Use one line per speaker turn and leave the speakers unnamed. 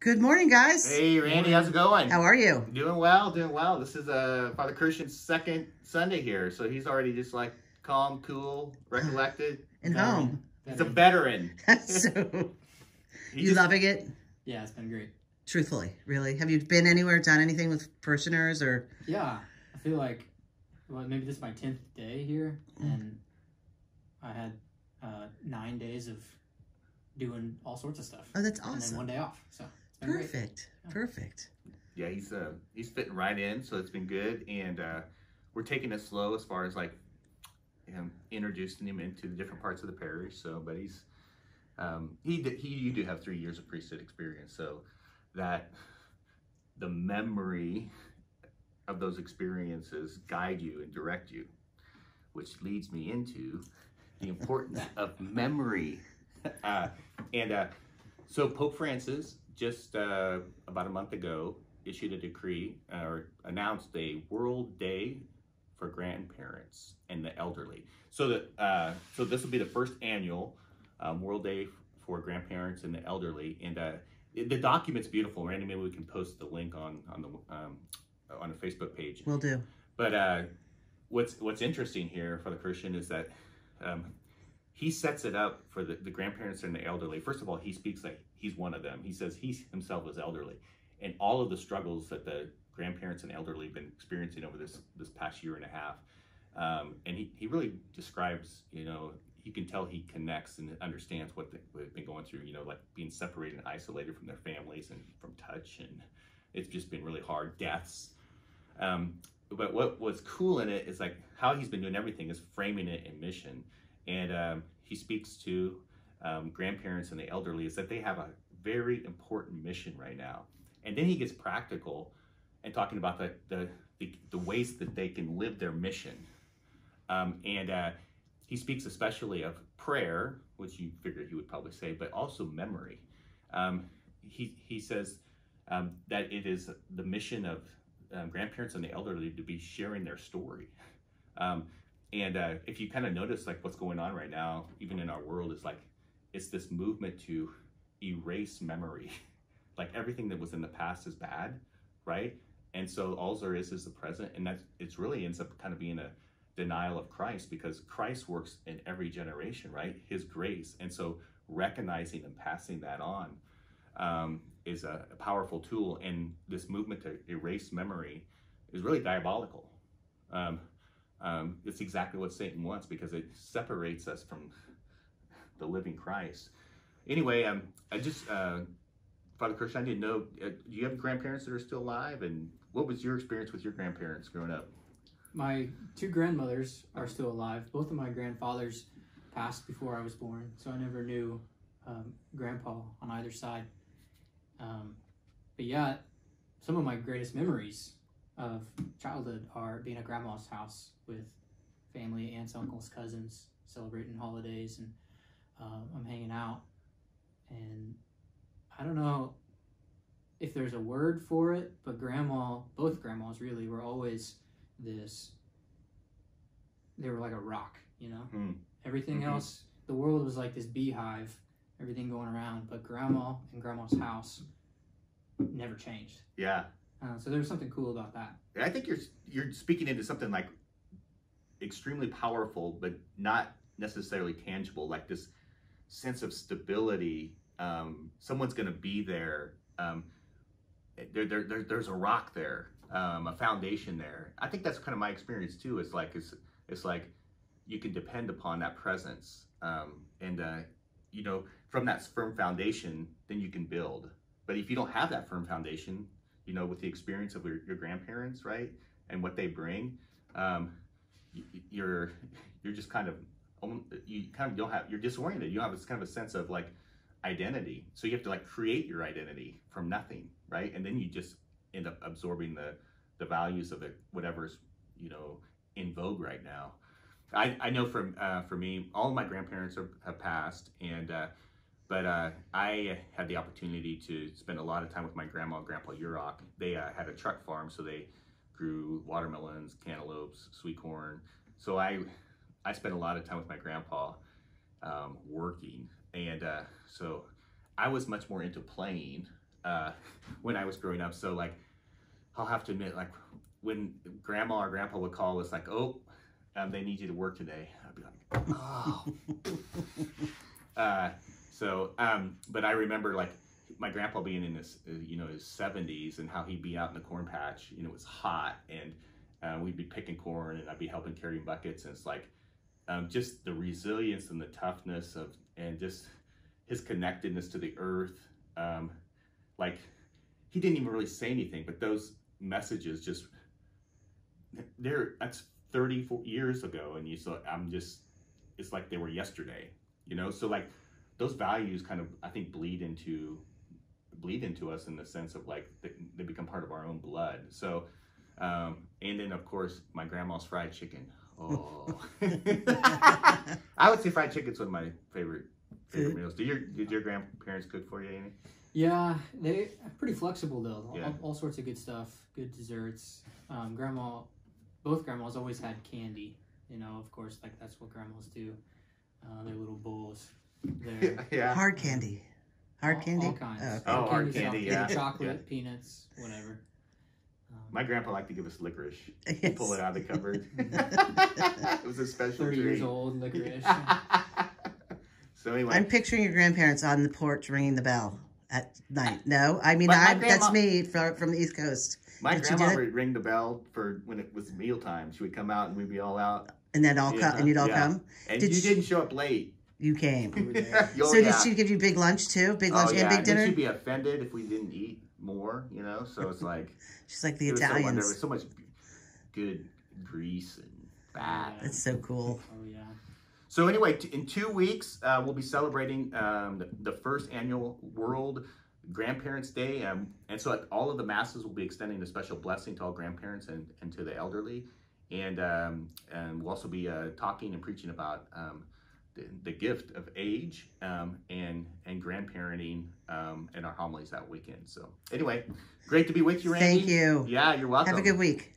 Good morning, guys.
Hey, Randy, how's it going?
How are you?
Doing well, doing well. This is Father Kershen's second Sunday here, so he's already just like calm, cool, recollected.
And home.
He's a veteran.
So, you loving it?
Yeah, it's been great.
Truthfully, really? Have you been anywhere, done anything with parishioners or?
Yeah, I feel like, well, maybe this is my 10th day here, and I had 9 days of doing all sorts of stuff.
Oh, that's awesome.
And then 1 day off, so it's been
perfect.
Yeah.
Perfect.
Yeah, he's fitting right in, so it's been good, and we're taking it slow as far as like introducing him into the different parts of the parish. So, but he's you do have 3 years of priesthood experience, so that the memory of those experiences guide you and direct you, which leads me into the importance of memory. So Pope Francis just about a month ago issued a decree or announced a World Day for Grandparents and the Elderly. So that so this will be the first annual World Day for Grandparents and the Elderly, and the document's beautiful. Randy, maybe we can post the link on the Facebook page.
Will do. But
what's interesting here for the Christian is that he sets it up for the grandparents and the elderly. First of all, he speaks like he's one of them. He says he himself is elderly, and all of the struggles that the grandparents and elderly have been experiencing over this past year and a half. And he really describes, you can tell he connects and understands what they've been going through, like being separated and isolated from their families and from touch, and it's just been really hard, deaths. But what was cool in it is like how he's been doing everything is framing it in mission. And he speaks to grandparents and the elderly is that they have a very important mission right now. And then he gets practical and talking about the ways that they can live their mission. He speaks especially of prayer, which you figured he would probably say, but also memory. He says that it is the mission of grandparents and the elderly to be sharing their story. If you kind of notice like what's going on right now, even in our world, is like it's this movement to erase memory. Like everything that was in the past is bad, right? And so all there is the present, and it's really ends up kind of being a denial of Christ, because Christ works in every generation, right? His grace, and so recognizing and passing that on is a powerful tool. And this movement to erase memory is really diabolical. It's exactly what Satan wants, because it separates us from the living Christ. Anyway, I just, Father Kerschen, I didn't know, do you have grandparents that are still alive? And what was your experience with your grandparents growing up?
My 2 grandmothers are still alive. Both of my grandfathers passed before I was born, so I never knew Grandpa on either side. But yeah, some of my greatest memories of childhood are being at Grandma's house with family, aunts, uncles, cousins, celebrating holidays, and I'm hanging out. And I don't know if there's a word for it, but both grandmas really were always they were like a rock, Everything else, the world was like this beehive, everything going around, but Grandma and Grandma's house never changed.
Yeah.
So there's something cool about that.
I think you're speaking into something like extremely powerful, but not necessarily tangible, like this sense of stability. Someone's going to be there. There's a rock there, a foundation there. I think that's kind of my experience too. It's like you can depend upon that presence, from that firm foundation, then you can build. But if you don't have that firm foundation, with the experience of your grandparents, right, and what they bring, you're just kind of don't have, you're disoriented. You have this kind of a sense of like identity. So you have to like create your identity from nothing, right? And then you just end up absorbing the values of it, whatever's in vogue right now. I know for me, all of my grandparents have passed, but I had the opportunity to spend a lot of time with my grandma and grandpa Jirak. They had a truck farm, so they grew watermelons, cantaloupes, sweet corn. So I spent a lot of time with my grandpa working, and so I was much more into playing when I was growing up. So like, I'll have to admit, like when grandma or grandpa would call us like, oh, they need you to work today. I'd be like, oh. But I remember like my grandpa being in his, his 70s, and how he'd be out in the corn patch. It was hot, and we'd be picking corn, and I'd be helping carry buckets. And it's like, just the resilience and the toughness and just his connectedness to the earth. Like, he didn't even really say anything, but those messages just, that's 34 years ago, and it's like they were yesterday, so like those values kind of, I think, bleed into us in the sense of like they become part of our own blood. So and then of course my grandma's fried chicken. Oh. I would say fried chicken's one of my favorite meals. Did your grandparents cook for you, Amy?
Yeah, they're pretty flexible though.
Yeah.
All sorts of good stuff, good desserts. Both grandmas always had candy. Of course, like that's what grandmas do. Their little bowls.
Yeah.
Hard candy. Hard candy?
All kinds.
Oh, okay.
Oh, hard candy, yeah.
Chocolate, peanuts, whatever.
My grandpa liked to give us licorice.
Yes.
Pull it out of the cupboard. It was a special
30
treat.
years old, licorice.
So anyway.
I'm picturing your grandparents on the porch ringing the bell at night. No? I mean,
But my
that's me from the East Coast.
My
Did
grandma would ring the bell for when it was mealtime. She would come out and we'd be all out.
And then you'd all come?
And you didn't show up late.
You came.
So
did she give you big lunch too? Big lunch and big dinner?
And she'd be offended if we didn't eat more, So it's like...
She's like the Italians.
There was so much good grease and fat.
That's so cool.
Oh, yeah.
So anyway, in 2 weeks, we'll be celebrating the first annual World Grandparents Day. And so all of the masses will be extending a special blessing to all grandparents and to the elderly. And we'll also be talking and preaching about the gift of age and grandparenting in our homilies that weekend. So anyway, great to be with you, Randy.
Thank you.
Yeah, you're welcome.
Have a good week.